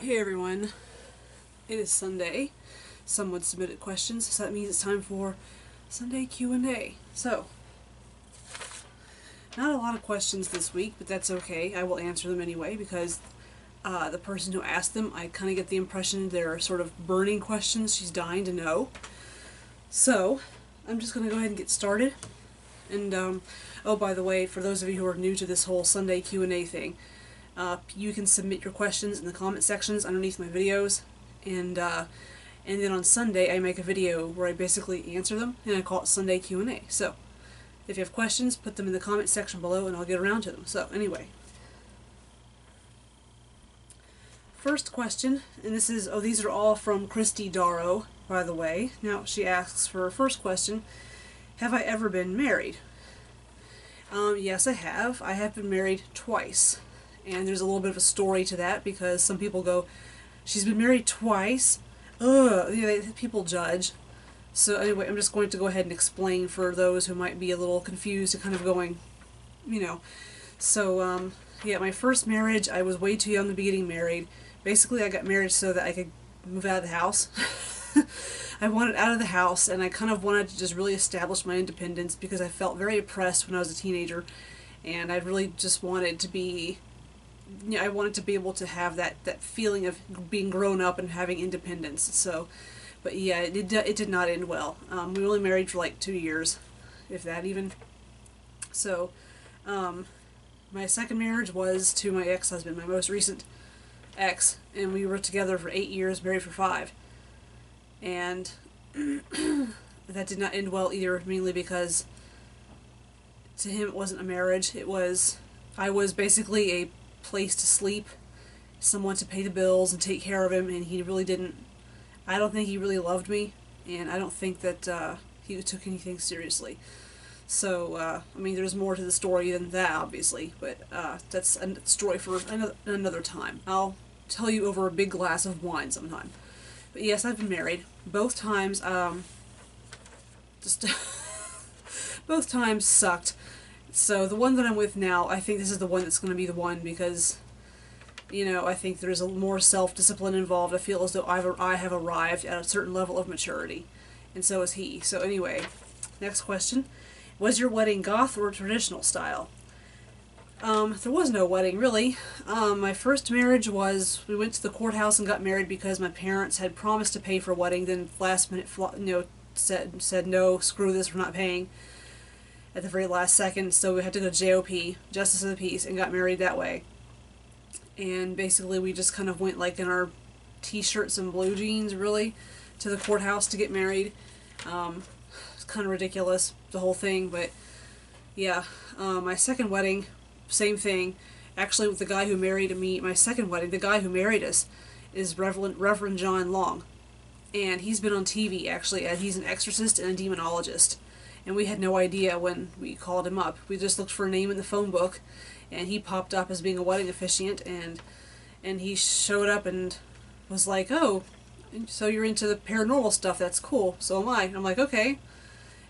Hey everyone, it is Sunday. Someone submitted questions, so that means it's time for Sunday Q&A. So, not a lot of questions this week, but that's okay. I will answer them anyway because the person who asked them, I kind of get the impression they're sort of burning questions she's dying to know. So, I'm just going to go ahead and get started. And, oh, by the way, for those of you who are new to this whole Sunday Q&A thing, you can submit your questions in the comment sections underneath my videos, and then on Sunday I make a video where I basically answer them, and I call it Sunday Q&A. So, if you have questions, put them in the comment section below and I'll get around to them. So, anyway. First question, and these are all from Christy Darrow, by the way. Now, she asks for her first question, have I ever been married? Yes, I have. I have been married twice. And there's a little bit of a story to that because some people go, she's been married twice? Ugh, people judge. So anyway, I'm just going to go ahead and explain for those who might be a little confused and kind of going, you know. So, yeah, my first marriage, I was way too young to be getting married. Basically, I got married so that I could move out of the house. I wanted out of the house, and I kind of wanted to just really establish my independence because I felt very oppressed when I was a teenager, and I really just wanted to be, I wanted to be able to have that feeling of being grown up and having independence. So, but yeah, it did not end well. We were only married for like 2 years, if that even. So, my second marriage was to my ex-husband, my most recent ex, and we were together for 8 years, married for 5. And that did not end well either, mainly because to him it wasn't a marriage. I was basically a place to sleep, someone to pay the bills and take care of him, and he really didn't, I don't think he really loved me, and I don't think that he took anything seriously. So, I mean, there's more to the story than that, obviously, but that's a story for another time. I'll tell you over a big glass of wine sometime. But yes, I've been married. Both times, just both times sucked. So the one that I'm with now, I think this is the one that's going to be the one because, I think there's a more self-discipline involved. I feel as though I have arrived at a certain level of maturity, and so is he. So anyway, next question. Was your wedding goth or traditional style? There was no wedding, really. My first marriage was, we went to the courthouse and got married because my parents had promised to pay for a wedding, then last minute, said no, screw this, we're not paying, at the very last second, so we had to go to JOP, Justice of the Peace, and got married that way. And basically we just kind of went like in our t-shirts and blue jeans, really, to the courthouse to get married. It's kind of ridiculous, the whole thing, but yeah. My second wedding, same thing. Actually, with the guy who married me, my second wedding, the guy who married us is Reverend John Long. And he's been on TV, actually, as he's an exorcist and a demonologist. And we had no idea when we called him up. We just looked for a name in the phone book, and he popped up as being a wedding officiant, and he showed up and was like, oh, so you're into the paranormal stuff, that's cool, so am I. I'm like, okay.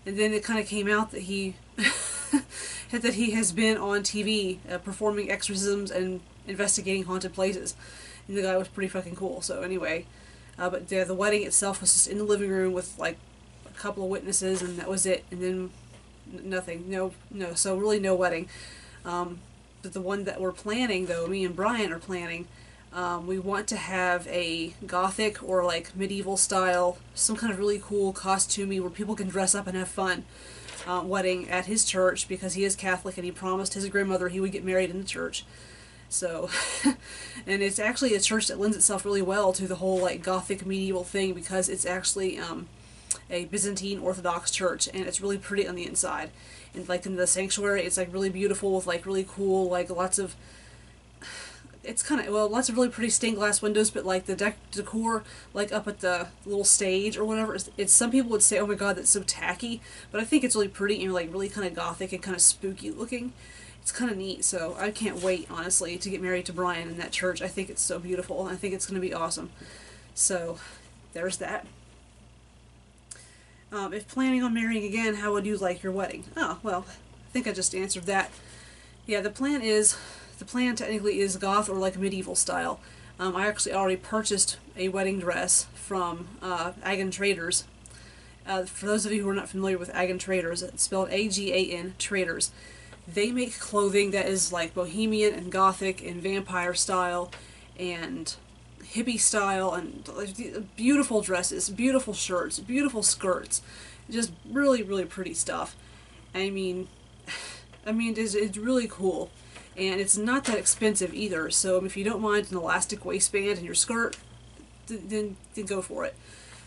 And then it kind of came out that he that he has been on TV performing exorcisms and investigating haunted places. And the guy was pretty fucking cool. So anyway, but the wedding itself was just in the living room with like a couple of witnesses, and that was it. And then nothing. No. So really no wedding. But the one that we're planning, though, me and Brian are planning, we want to have a gothic or like medieval style, some kind of really cool costumey where people can dress up and have fun wedding at his church, because he is Catholic and he promised his grandmother he would get married in the church. So, and it's actually a church that lends itself really well to the whole like gothic medieval thing, because it's actually a Byzantine Orthodox church, and it's really pretty on the inside. And like in the sanctuary, it's like really beautiful with like really cool, like lots of, it's kind of, well, lots of really pretty stained glass windows, but like the decor, like up at the little stage or whatever, it's some people would say, oh my god, that's so tacky, but I think it's really pretty and like really kind of gothic and kind of spooky looking. It's kind of neat, so I can't wait, honestly, to get married to Brian in that church. I think it's so beautiful, and I think it's going to be awesome. So, there's that. If planning on marrying again, how would you like your wedding? Oh, well, I think I just answered that. Yeah, the plan technically is goth or like medieval style. I actually already purchased a wedding dress from Agan Traders. For those of you who are not familiar with Agan Traders, it's spelled A-G-A-N Traders. They make clothing that is like bohemian and gothic and vampire style and hippie style, and beautiful dresses, beautiful shirts, beautiful skirts, just really, really pretty stuff. I mean, it's really cool, and it's not that expensive either. So if you don't mind an elastic waistband in your skirt, then go for it.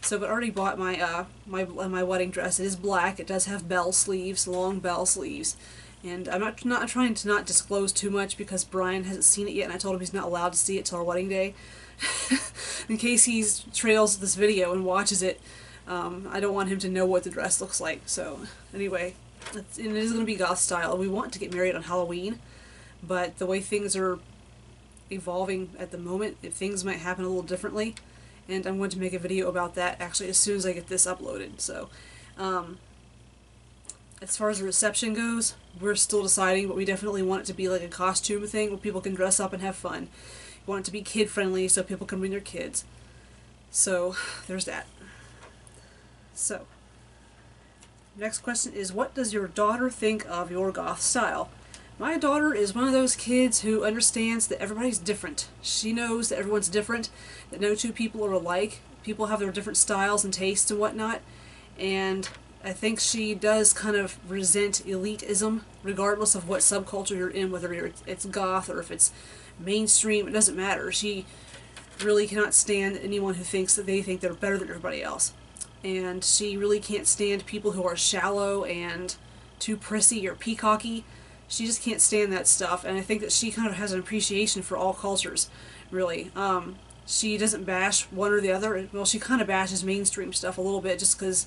So I've already bought my my wedding dress. It is black. It does have bell sleeves, long bell sleeves. And I'm not trying to not disclose too much because Brian hasn't seen it yet, and I told him he's not allowed to see it till our wedding day. In case he trails this video and watches it, I don't want him to know what the dress looks like. So anyway, it is going to be goth style. We want to get married on Halloween, but the way things are evolving at the moment, things might happen a little differently, and I'm going to make a video about that actually as soon as I get this uploaded. So as far as the reception goes, we're still deciding, but we definitely want it to be like a costume thing where people can dress up and have fun. We want it to be kid-friendly so people can bring their kids. So, there's that. So, next question is, what does your daughter think of your goth style? My daughter is one of those kids who understands that everybody's different. She knows that everyone's different, that no two people are alike. People have their different styles and tastes and whatnot, and I think she does kind of resent elitism, regardless of what subculture you're in, whether it's goth or if it's mainstream, it doesn't matter. She really cannot stand anyone who thinks that they think they're better than everybody else. And she really can't stand people who are shallow and too prissy or peacocky. She just can't stand that stuff, and I think that she kind of has an appreciation for all cultures, really. She doesn't bash one or the other. Well, she kind of bashes mainstream stuff a little bit just because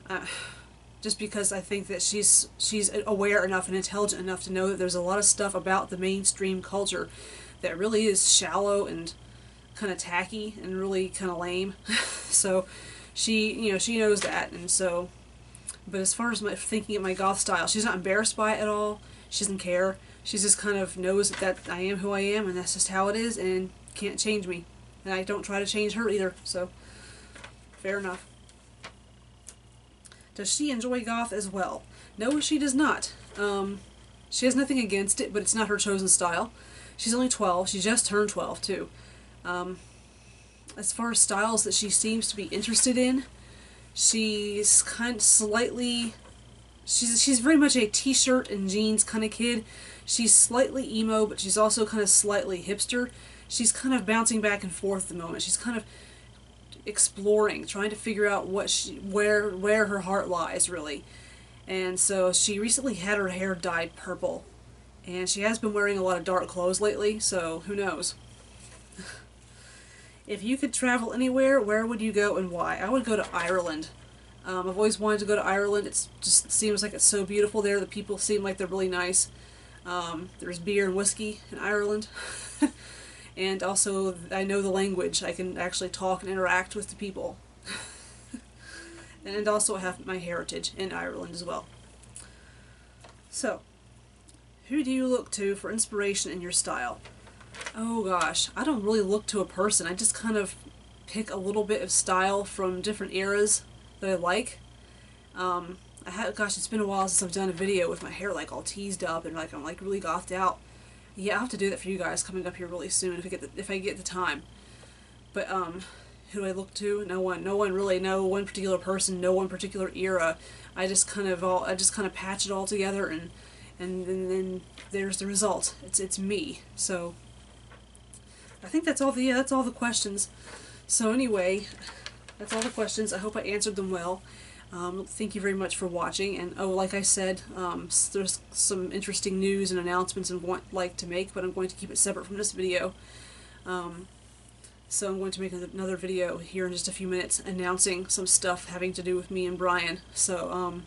I think that she's aware enough and intelligent enough to know that there's a lot of stuff about the mainstream culture that really is shallow and kind of tacky and really kind of lame. So she knows that, and so. But as far as my thinking of my goth style, she's not embarrassed by it at all. She doesn't care. She just kind of knows that I am who I am, and that's just how it is, and can't change me. And I don't try to change her either. So fair enough. Does she enjoy goth as well? No, she does not. She has nothing against it, but it's not her chosen style. She's only 12. She just turned 12, too. As far as styles that she seems to be interested in, she's kind of slightly... She's very much a t-shirt and jeans kind of kid. She's slightly emo, but she's also kind of slightly hipster. She's kind of bouncing back and forth at the moment. She's kind of exploring, trying to figure out where her heart lies, really. And so she recently had her hair dyed purple, and she has been wearing a lot of dark clothes lately, so who knows. If you could travel anywhere, where would you go and why? I would go to Ireland. I've always wanted to go to Ireland. It just seems like it's so beautiful there. The people seem like they're really nice. There's beer and whiskey in Ireland. And also, I know the language. I can actually talk and interact with the people. And also I have my heritage in Ireland as well. So, who do you look to for inspiration in your style? Oh gosh, I don't really look to a person. I just kind of pick a little bit of style from different eras that I like. Gosh, it's been a while since I've done a video with my hair like all teased up and like I'm like really gothed out. Yeah, I'll have to do that for you guys coming up here really soon if I get the time. But who do I look to? No one really. No one particular person. No one particular era. I just kind of patch it all together, and then there's the result. It's me. So I think that's all the questions. So anyway, that's all the questions. I hope I answered them well. Thank you very much for watching, and like I said, there's some interesting news and announcements I like to make, but I'm going to keep it separate from this video. So I'm going to make another video here in just a few minutes announcing some stuff having to do with me and Brian. So,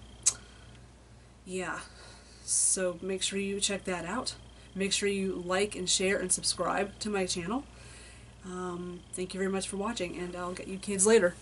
yeah. So make sure you check that out. Make sure you like and share and subscribe to my channel. Thank you very much for watching, and I'll get you kids later.